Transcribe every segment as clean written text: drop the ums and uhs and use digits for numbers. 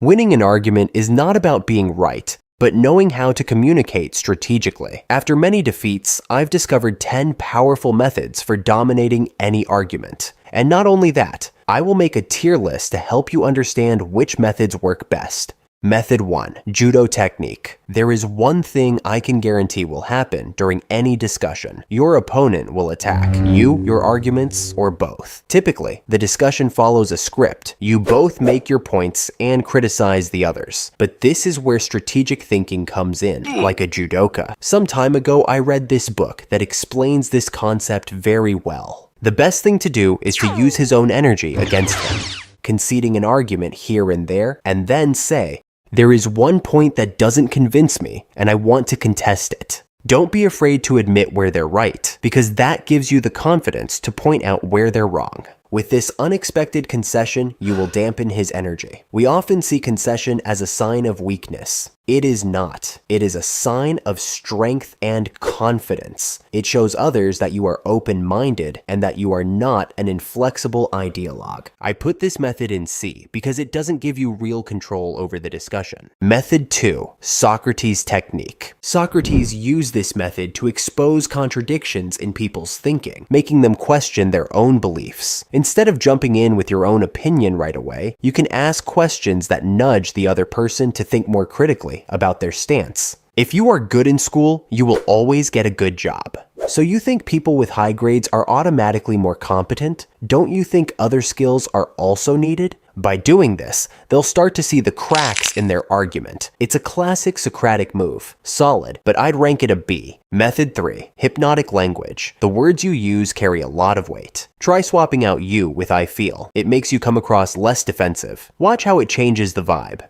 Winning an argument is not about being right, but knowing how to communicate strategically. After many defeats, I've discovered 10 powerful methods for dominating any argument. And not only that, I will make a tier list to help you understand which methods work best. Method 1. Judo technique. There is one thing I can guarantee will happen during any discussion. Your opponent will attack you, your arguments, or both. Typically, the discussion follows a script. You both make your points and criticize the others. But this is where strategic thinking comes in, like a judoka. Some time ago, I read this book that explains this concept very well. The best thing to do is to use his own energy against him, conceding an argument here and there, and then say, "There is one point that doesn't convince me, and I want to contest it." Don't be afraid to admit where they're right, because that gives you the confidence to point out where they're wrong. With this unexpected concession, you will dampen his energy. We often see concession as a sign of weakness. It is not. It is a sign of strength and confidence. It shows others that you are open-minded and that you are not an inflexible ideologue. I put this method in C because it doesn't give you real control over the discussion. Method 2. Socrates technique. Socrates used this method to expose contradictions in people's thinking, making them question their own beliefs. Instead of jumping in with your own opinion right away, you can ask questions that nudge the other person to think more critically about their stance. If you are good in school, you will always get a good job. So you think people with high grades are automatically more competent? Don't you think other skills are also needed? By doing this, they'll start to see the cracks in their argument. It's a classic Socratic move. Solid, but I'd rank it a B. Method 3. Hypnotic language. The words you use carry a lot of weight. Try swapping out you with I feel. It makes you come across less defensive. Watch how it changes the vibe.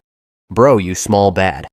Bro, you small bad.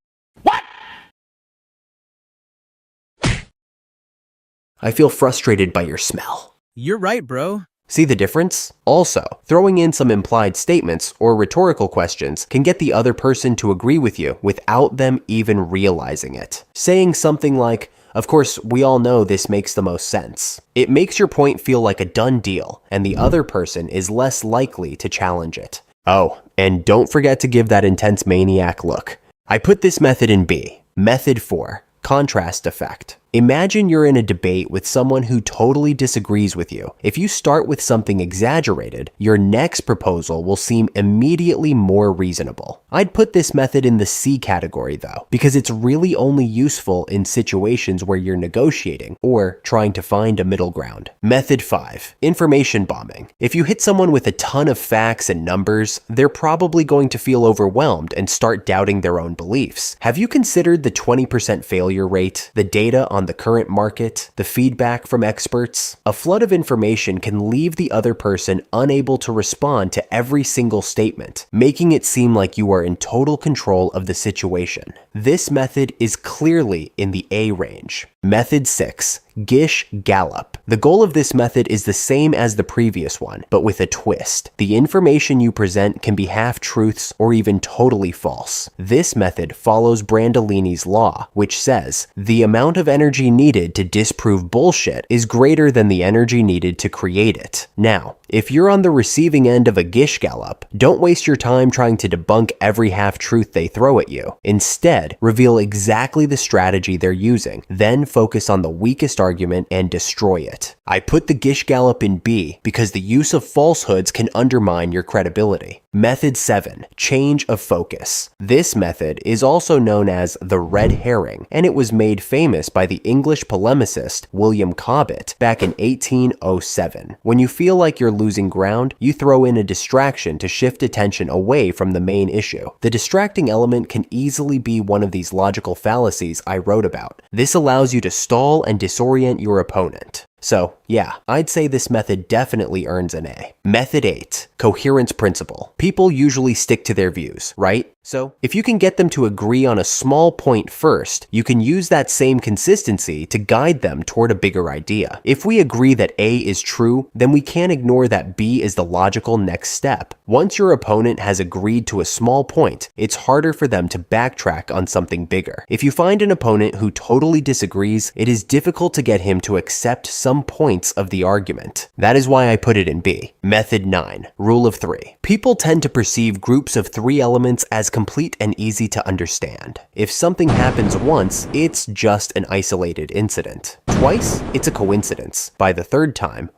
I feel frustrated by your smell. You're right, bro. See the difference? Also, throwing in some implied statements or rhetorical questions can get the other person to agree with you without them even realizing it. Saying something like, "Of course, we all know this makes the most sense." It makes your point feel like a done deal, and the other person is less likely to challenge it. Oh, and don't forget to give that intense maniac look. I put this method in B. Method 4. Contrast effect. Imagine you're in a debate with someone who totally disagrees with you. If you start with something exaggerated, your next proposal will seem immediately more reasonable. I'd put this method in the C category though, because it's really only useful in situations where you're negotiating or trying to find a middle ground. Method 5. Information bombing. If you hit someone with a ton of facts and numbers, they're probably going to feel overwhelmed and start doubting their own beliefs. Have you considered the 20% failure rate, the data on the current market, the feedback from experts? A flood of information can leave the other person unable to respond to every single statement, making it seem like you are in total control of the situation. This method is clearly in the A range. Method 6. Gish Gallop. The goal of this method is the same as the previous one, but with a twist. The information you present can be half-truths or even totally false. This method follows Brandolini's law, which says, the amount of energy needed to disprove bullshit is greater than the energy needed to create it. Now, if you're on the receiving end of a Gish Gallop, don't waste your time trying to debunk every half-truth they throw at you. Instead, reveal exactly the strategy they're using, then focus on the weakest argument and destroy it. I put the Gish Gallop in B because the use of falsehoods can undermine your credibility. Method 7. Change of focus. This method is also known as the red herring, and it was made famous by the English polemicist William Cobbett back in 1807. When you feel like you're losing ground, you throw in a distraction to shift attention away from the main issue. The distracting element can easily be one of these logical fallacies I wrote about. This allows you to stall and disorient your opponent. So, yeah, I'd say this method definitely earns an A. Method 8. Coherence principle. People usually stick to their views, right? So, if you can get them to agree on a small point first, you can use that same consistency to guide them toward a bigger idea. If we agree that A is true, then we can't ignore that B is the logical next step. Once your opponent has agreed to a small point, it's harder for them to backtrack on something bigger. If you find an opponent who totally disagrees, it is difficult to get him to accept some points of the argument. That is why I put it in B. Method 9. Rule of 3. People tend to perceive groups of 3 elements as complete and easy to understand. If something happens once, it's just an isolated incident. Twice, it's a coincidence. By the third time,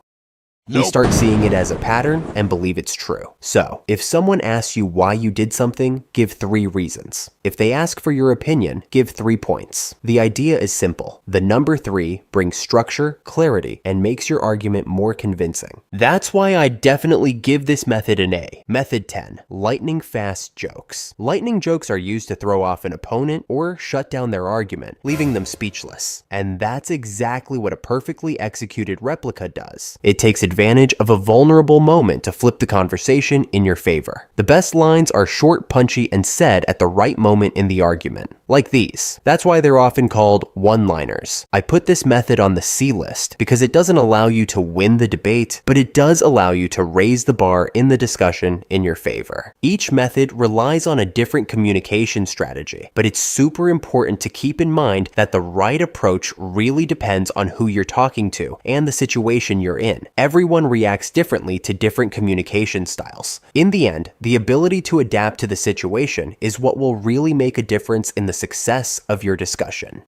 you start seeing it as a pattern and believe it's true. So, if someone asks you why you did something, give 3 reasons. If they ask for your opinion, give 3 points. The idea is simple. The number 3 brings structure, clarity, and makes your argument more convincing. That's why I definitely give this method an A. Method 10. Lightning fast jokes. Lightning jokes are used to throw off an opponent or shut down their argument, leaving them speechless. And that's exactly what a perfectly executed replica does. It takes advantage of a vulnerable moment to flip the conversation in your favor. The best lines are short, punchy, and said at the right moment in the argument. Like these. That's why they're often called one-liners. I put this method on the C list because it doesn't allow you to win the debate, but it does allow you to raise the bar in the discussion in your favor. Each method relies on a different communication strategy, but it's super important to keep in mind that the right approach really depends on who you're talking to and the situation you're in. Everyone reacts differently to different communication styles. In the end, the ability to adapt to the situation is what will really make a difference in the success of your discussion.